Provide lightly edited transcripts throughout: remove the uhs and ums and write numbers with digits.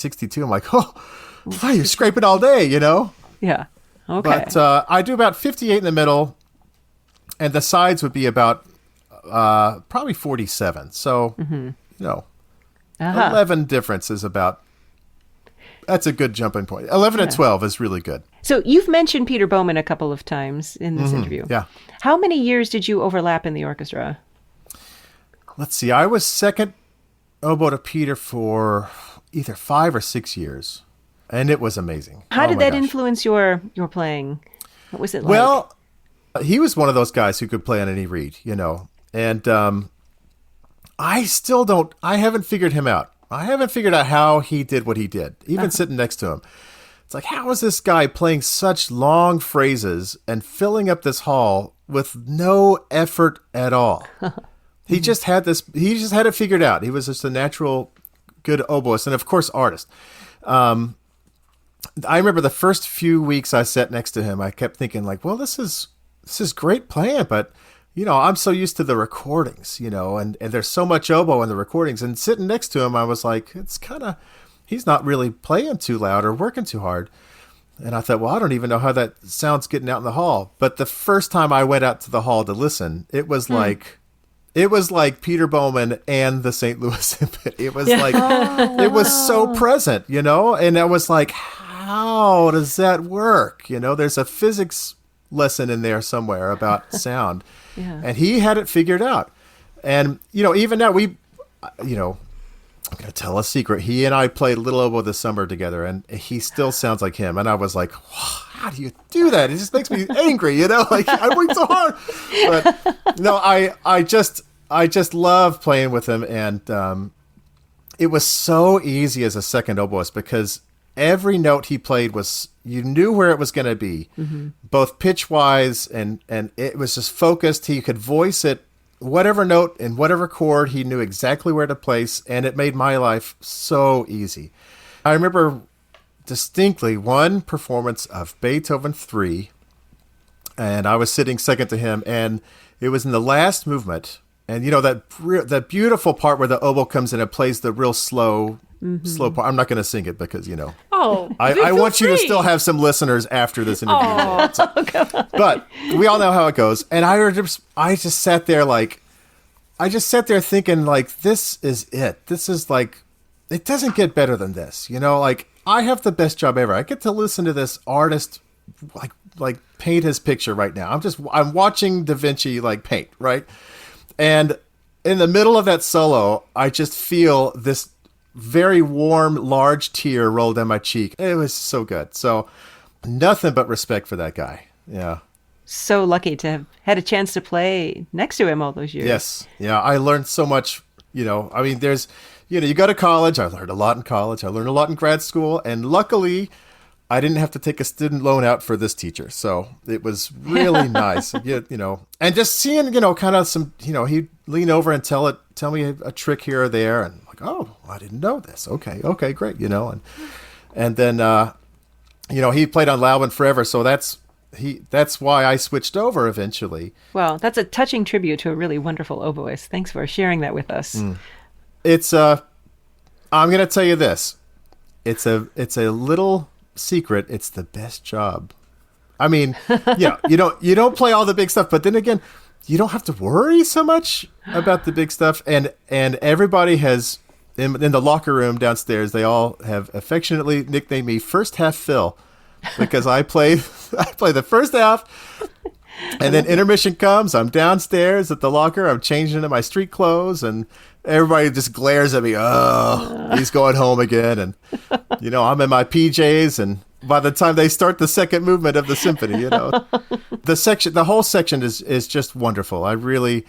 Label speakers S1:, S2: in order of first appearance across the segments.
S1: 62. I'm like, oh, wow, you're scraping all day,
S2: Yeah. Okay.
S1: But I do about 58 in the middle, and the sides would be about probably 47. So, 11 difference is about, that's a good jumping point. 11 and 12 is really good.
S2: So you've mentioned Peter Boüin a couple of times in this interview.
S1: Yeah.
S2: How many years did you overlap in the orchestra?
S1: Let's see. I was second oboe to Peter for either 5 or 6 years, and it was amazing.
S2: How did that influence your playing? What was it like?
S1: Well, he was one of those guys who could play on any reed, and I haven't figured him out. I haven't figured out how he did what he did, even sitting next to him. It's like, how is this guy playing such long phrases and filling up this hall with no effort at all? He just had it figured out. He was just a natural good oboist and, of course, artist. I remember the first few weeks I sat next to him, I kept thinking, like, well, this is great playing, but I'm so used to the recordings, and there's so much oboe in the recordings. And sitting next to him, I was like, he's not really playing too loud or working too hard. And I thought, well, I don't even know how that sounds getting out in the hall. But the first time I went out to the hall to listen, it was like Peter Boüin and the St. Louis Symphony. It was it was so present, and I was like, how does that work? There's a physics lesson in there somewhere about sound.
S2: Yeah.
S1: And he had it figured out. And, even now I'm going to tell a secret. He and I played Little Oboe this summer together, and he still sounds like him. And I was like, how do you do that? It just makes me angry, like I worked so hard. But no, I just love playing with him. And it was so easy as a second oboist because every note he played you knew where it was going to be, both pitch-wise and it was just focused. He could voice it, whatever note and whatever chord, he knew exactly where to place, and it made my life so easy. I remember distinctly one performance of Beethoven 3, and I was sitting second to him, and it was in the last movement, and that beautiful part where the oboe comes in and plays the real slow part. I'm not going to sing it because, I want you to still have some listeners after this interview. But we all know how it goes. And I just sat there thinking, like, this is it. This is like, it doesn't get better than this. I have the best job ever. I get to listen to this artist like paint his picture right now. I'm watching Da Vinci like paint, right? And in the middle of that solo, I just feel this very warm, large tear roll down my cheek. It was so good. So nothing but respect for that guy. Yeah.
S2: So lucky to have had a chance to play next to him all those years.
S1: Yes. Yeah. I learned so much, you go to college. I learned a lot in college. I learned a lot in grad school. And luckily, I didn't have to take a student loan out for this teacher. So it was really nice, and just seeing, kind of some, he'd lean over and tell me a trick here or there. And like, oh, I didn't know this. Okay, great. And then, he played on Loudon forever. So that's why I switched over eventually.
S2: Well, that's a touching tribute to a really wonderful oboist. Thanks for sharing that with us.
S1: It's, I'm going to tell you this. It's a little secret. It's the best job. I mean, you don't play all the big stuff, but then again, you don't have to worry so much about the big stuff. And everybody has in the locker room downstairs, they all have affectionately nicknamed me First Half Phil because I play the first half, and then intermission comes. I'm downstairs at the locker. I'm changing into my street clothes, and everybody just glares at me. Oh, he's going home again. And, I'm in my PJs. And by the time they start the second movement of the symphony, the whole section is just wonderful. I'm really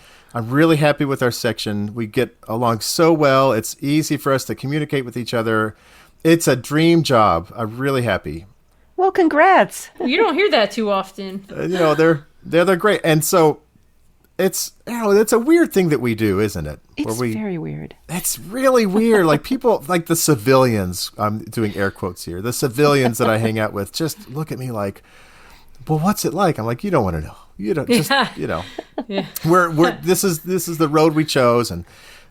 S1: happy with our section. We get along so well. It's easy for us to communicate with each other. It's a dream job. I'm really happy.
S2: Well, congrats.
S3: You don't hear that too often.
S1: They're great. And so, it's a weird thing that we do, isn't it?
S2: It's very weird.
S1: It's really weird. Like people, like the civilians, I'm doing air quotes here, the civilians that I hang out with just look at me like, well, what's it like? I'm like, you don't want to know. You don't just,
S3: Yeah.
S1: We're this is the road we chose, and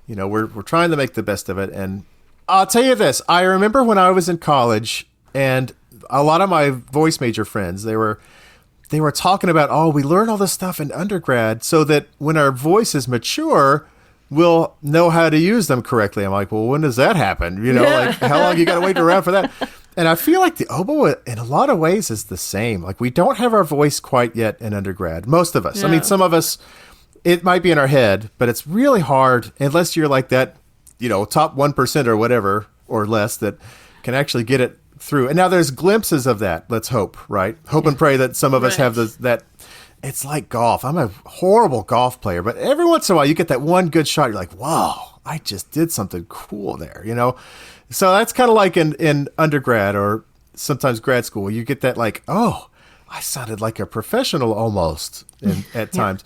S1: we're trying to make the best of it. And I'll tell you this. I remember when I was in college, and a lot of my voice major friends, they were talking about, we learn all this stuff in undergrad so that when our voice is mature, we'll know how to use them correctly. I'm like, well, when does that happen? Like how long you got to wait around for that? And I feel like the oboe in a lot of ways is the same. Like we don't have our voice quite yet in undergrad. Most of us. Yeah. I mean, some of us, it might be in our head, but it's really hard unless you're like that, top 1% or whatever or less that can actually get it through. And now there's glimpses of that. Let's hope, right? Hope and pray that some of us have that. It's like golf. I'm a horrible golf player, but every once in a while you get that one good shot. You're like, wow, I just did something cool there, So that's kind of like in undergrad or sometimes grad school. You get that like, oh, I sounded like a professional almost at times.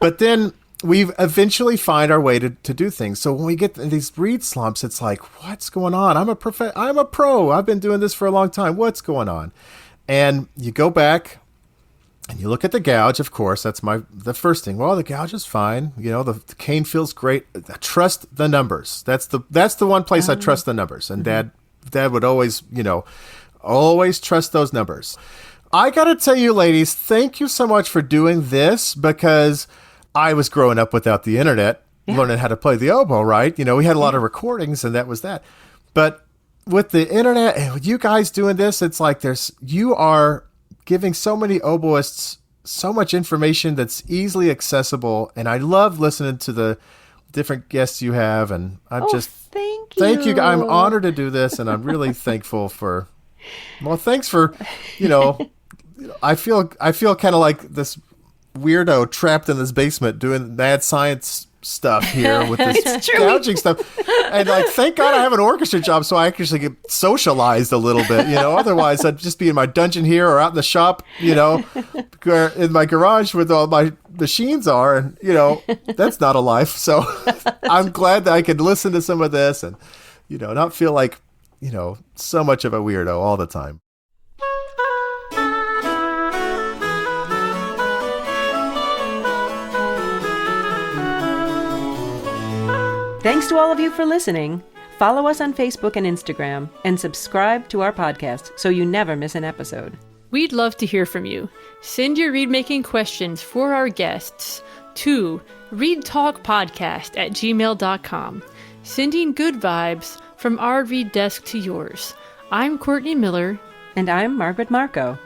S1: But then we eventually find our way to do things. So when we get these reed slumps, it's like, what's going on? I'm a pro. I've been doing this for a long time. What's going on? And you go back and you look at the gouge. Of course, that's the first thing. Well, the gouge is fine. The cane feels great. I trust the numbers. That's the one place I trust the numbers. And Dad would always, always trust those numbers. I got to tell you, ladies, thank you so much for doing this because I was growing up without the internet, learning how to play the oboe, right? We had a lot of recordings and that was that. But with the internet and with you guys doing this, it's like you are giving so many oboists so much information that's easily accessible. And I love listening to the different guests you have. And thank you. I'm honored to do this. And I'm really thankful thanks for, I feel kind of like this weirdo trapped in this basement doing mad science stuff here with this gouging stuff. And thank God I have an orchestra job so I actually get socialized a little bit, otherwise I'd just be in my dungeon here or out in the shop, in my garage where all my machines are. And, that's not a life. So I'm glad that I could listen to some of this and, not feel like, so much of a weirdo all the time.
S2: Thanks to all of you for listening. Follow us on Facebook and Instagram, and subscribe to our podcast so you never miss an episode.
S3: We'd love to hear from you. Send your read-making questions for our guests to readtalkpodcast@gmail.com. Sending good vibes from our read desk to yours. I'm Courtney Miller.
S2: And I'm Margaret Marco.